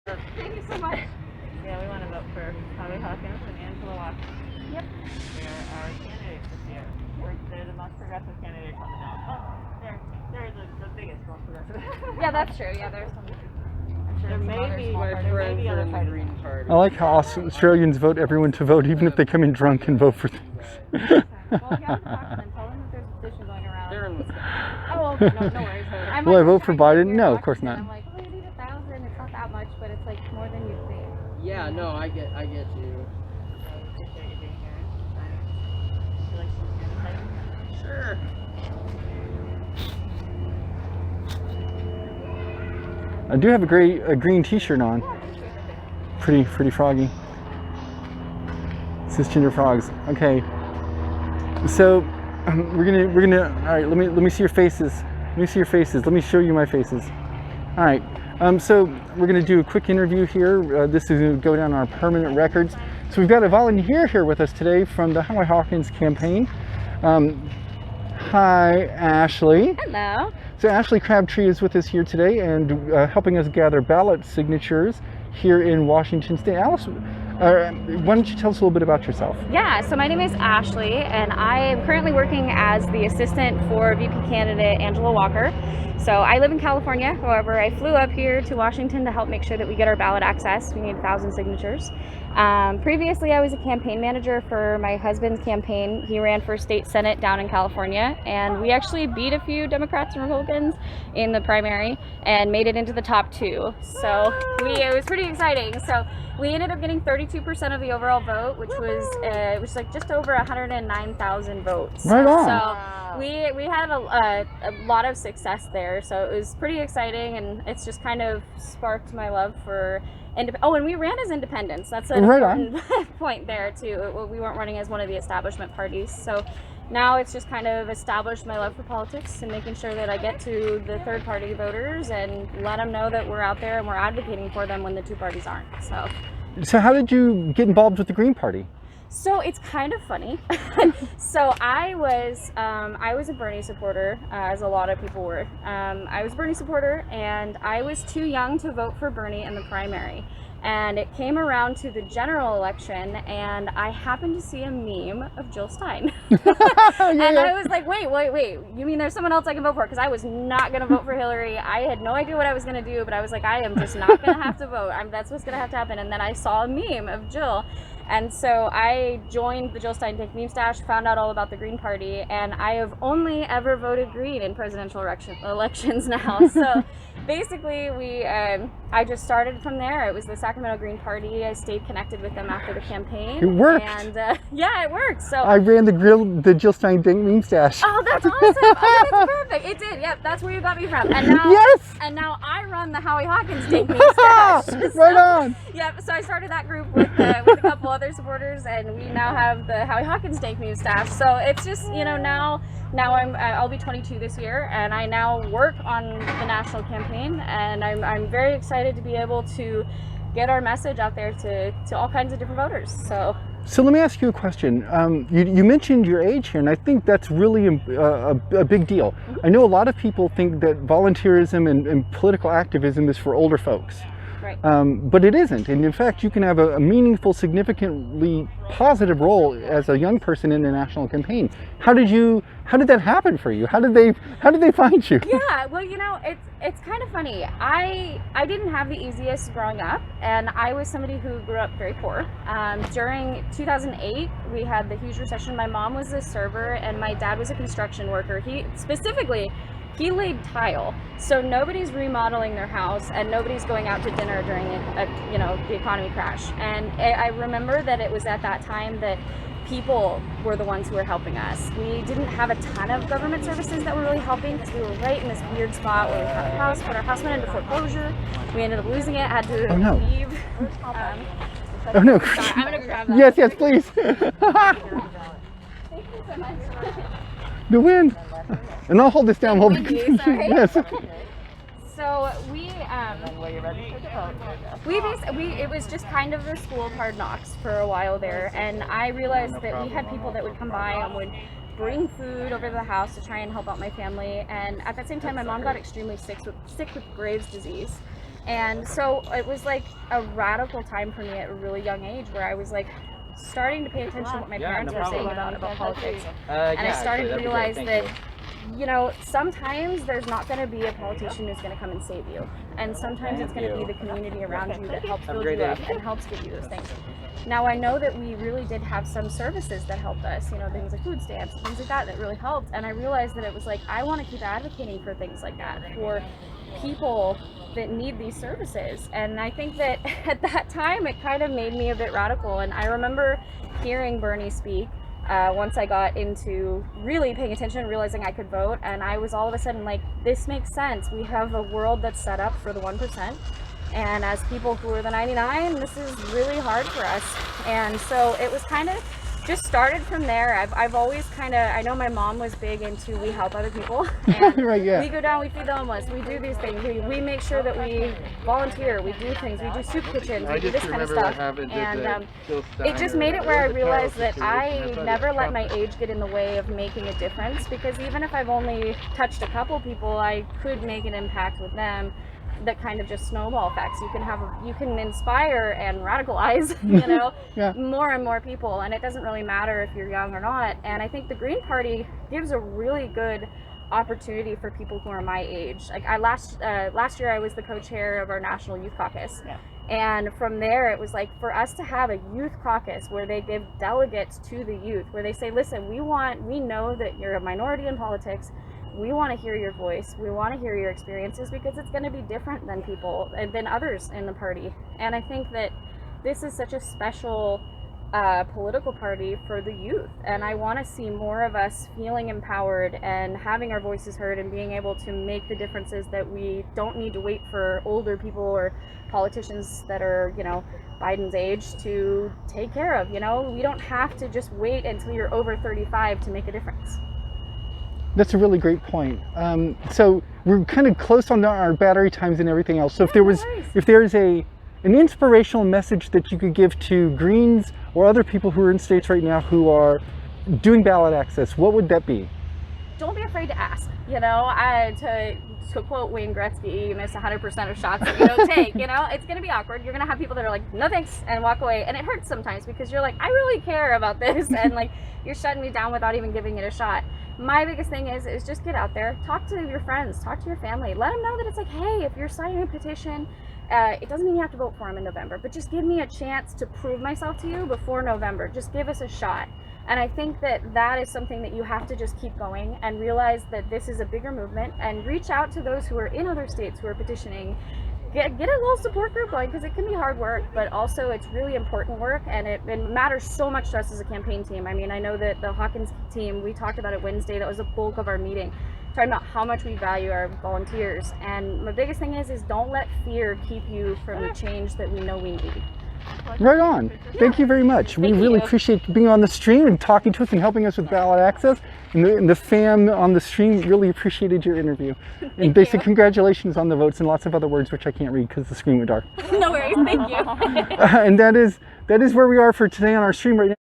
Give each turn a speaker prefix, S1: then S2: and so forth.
S1: Thank you so much. Yeah, we want to vote for Howie, Hawkins, and Angela. Yep. They're our candidates this year. They're the most progressive candidates on the ballot. Oh, they're the biggest, most progressive.
S2: Yeah, that's true. Yeah, there's some. I'm sure
S1: There may be other parties.
S3: Green Party.
S4: I like how Australians vote everyone to vote, even if they come in drunk and vote for things.
S2: Well, if you have to talk to them, tell them that there's a petition going around.
S3: They're in Wisconsin.
S2: Oh, okay. No worries. I'm
S4: Will I
S2: like,
S4: vote for
S2: trying to
S4: Biden?
S2: figure
S4: No,
S2: out
S4: of course not.
S2: I'm like, oh, you need 1,000. It's not that much, but it's like more than you think.
S3: Yeah, no, I get you.
S1: I appreciate you being here. Would you like some hand type?
S3: Sure.
S4: I do have a green T-shirt on. Pretty froggy. Cisgender frogs. Okay. So we're gonna. All right. Let me see your faces. Let me see your faces. Let me show you my faces. All right. So we're gonna do a quick interview here. This is gonna go down our permanent records. So we've got a volunteer here with us today from the Howie Hawkins campaign. Hi, Ashley.
S2: Hello.
S4: So Ashley Crabtree is with us here today and helping us gather ballot signatures here in Washington State. Alice, why don't you tell us a little bit about yourself?
S2: Yeah, so my name is Ashley, and I am currently working as the assistant for VP candidate Angela Walker. So I live in California. However, I flew up here to Washington to help make sure that we get our ballot access. We need 1,000 signatures. Previously, I was a campaign manager for my husband's campaign. He ran for state senate down in California, and we actually beat a few Democrats and Republicans in the primary and made it into the top 2. So it was pretty exciting. So we ended up getting 32% of the overall vote, which was like just over 109,000 votes.
S4: Right on.
S2: So we had a lot of success there. So it was pretty exciting, and it's just kind of sparked my love for and we ran as independents. That's an important point there too. We weren't running as one of the establishment parties. So now it's just kind of established my love for politics and making sure that I get to the third party voters and let them know that we're out there and we're advocating for them when the two parties aren't.
S4: So how did you get involved with the Green Party?
S2: So it's kind of funny. So I was a Bernie supporter, as a lot of people were. I was a Bernie supporter, and I was too young to vote for Bernie in the primary. And it came around to the general election, and I happened to see a meme of Jill Stein. And I was like, wait, you mean there's someone else I can vote for? Because I was not going to vote for Hillary. I had no idea what I was going to do, but I was like, I am just not going to have to vote. That's what's going to have to happen. And then I saw a meme of Jill. And so I joined the Jill Stein Take Meme Stash, found out all about the Green Party, and I have only ever voted Green in presidential elections now. So basically, I just started from there. It was the Sacramento Green Party. I stayed connected with them after the campaign.
S4: It worked.
S2: And yeah, it worked. So
S4: I ran the Jill Stein Take Meme Stash.
S2: Oh, that's awesome! Oh, that's perfect. It did. Yep, that's where you got me from. And now,
S4: yes.
S2: And now I run the Howie Hawkins Take Meme Stash.
S4: Right on.
S2: Yep. So I started that group with a couple other supporters, and we now have the Howie Hawkins Take Meme Stash. So it's just now I'll be 22 this year, and I now work on the national campaign, and I'm very excited to be able to get our message out there to all kinds of different voters. So
S4: let me ask you a question. You mentioned your age here, and I think that's really a big deal. I know a lot of people think that volunteerism and political activism is for older folks.
S2: Right.
S4: But it isn't. And in fact, you can have a meaningful, significantly positive role as a young person in a national campaign. How did that happen for you? How did they find you?
S2: Yeah, well, it's kind of funny. I didn't have the easiest growing up, and I was somebody who grew up very poor. During 2008, we had the huge recession. My mom was a server, and my dad was a construction worker. He laid tile, so nobody's remodeling their house and nobody's going out to dinner during the economy crash. And I remember that it was at that time that people were the ones who were helping us. We didn't have a ton of government services that were really helping because we were right in this weird spot where we had a house, but our house went into foreclosure. We ended up losing it, had to leave.
S4: Oh no!
S2: Sorry, I'm gonna grab that.
S4: Yes, please.
S2: Thank you so much.
S4: The wind. And I'll hold this down while we
S2: Sorry.
S4: Yes.
S2: So it was just kind of the school of hard knocks for a while there, and I realized that we had people that would come by and would bring food over to the house to try and help out my family. And at that same time, my mom got extremely sick with Graves' disease. And so it was like a radical time for me at a really young age where I was like starting to pay attention to what my parents were saying about politics. And I started to realize that, you know, sometimes there's not going to be a politician who's going to come and save you. And sometimes it's going to be the community around you that helps build you up and helps give you those things. Now, I know that we really did have some services that helped us, you know, things like food stamps, things like that really helped. And I realized that it was like, I want to keep advocating for things like that, for people that need these services. And I think that at that time, it kind of made me a bit radical. And I remember hearing Bernie speak once I got into really paying attention, realizing I could vote, and I was all of a sudden like, this makes sense. We have a world that's set up for the 1%, and as people who are the 99, this is really hard for us. And so it was kind of just started from there. I've always kind of, I know my mom was big into we help other people. And
S4: Right, yeah.
S2: We go down, we feed the homeless, we do these things, we make sure that we volunteer, we do things, we do soup kitchens, we do this kind of stuff. And it just made it where I realized that I never let my age get in the way of making a difference, because even if I've only touched a couple people, I could make an impact with them. That kind of just snowball effects. You can inspire and radicalize, you know,
S4: Yeah.
S2: more and more people, and it doesn't really matter if you're young or not. And I think the Green Party gives a really good opportunity for people who are my age. Like last year I was the co-chair of our National Youth Caucus.
S1: Yeah.
S2: And from there, it was like for us to have a youth caucus where they give delegates to the youth, where they say, listen, we know that you're a minority in politics. We want to hear your voice. We want to hear your experiences, because it's going to be different than than others in the party. And I think that this is such a special political party for the youth. And I want to see more of us feeling empowered and having our voices heard and being able to make the differences that we don't need to wait for older people or politicians that are, you know, Biden's age to take care of. You know, we don't have to just wait until you're over 35 to make a difference.
S4: That's a really great point. So we're kind of close on our battery times and everything else. So if there's an inspirational message that you could give to Greens or other people who are in states right now who are doing ballot access, what would that be?
S2: Don't be afraid to ask. You know, to quote Wayne Gretzky, you miss 100% of shots that you don't take. You know, it's going to be awkward. You're going to have people that are like, no thanks, and walk away. And it hurts sometimes because you're like, I really care about this. And like, you're shutting me down without even giving it a shot. My biggest thing is just get out there, talk to your friends, talk to your family, let them know that it's like, hey, if you're signing a petition, it doesn't mean you have to vote for him in November, but just give me a chance to prove myself to you before November. Just give us a shot. And I think that is something that you have to just keep going and realize that this is a bigger movement, and reach out to those who are in other states who are petitioning. Get a little support group going, because it can be hard work, but also it's really important work, and it matters so much to us as a campaign team. I mean, I know that the Hawkins team, we talked about it Wednesday, that was the bulk of our meeting, talking about how much we value our volunteers. And my biggest thing is don't let fear keep you from the change that we know we need.
S4: Right on. Thank you very much. We really appreciate being on the stream and talking to us and helping us with ballot access. And the fam on the stream really appreciated your interview. And basic congratulations on the votes and lots of other words which I can't read because the screen went dark.
S2: No worries. Thank you.
S4: And that is where we are for today on our stream right now.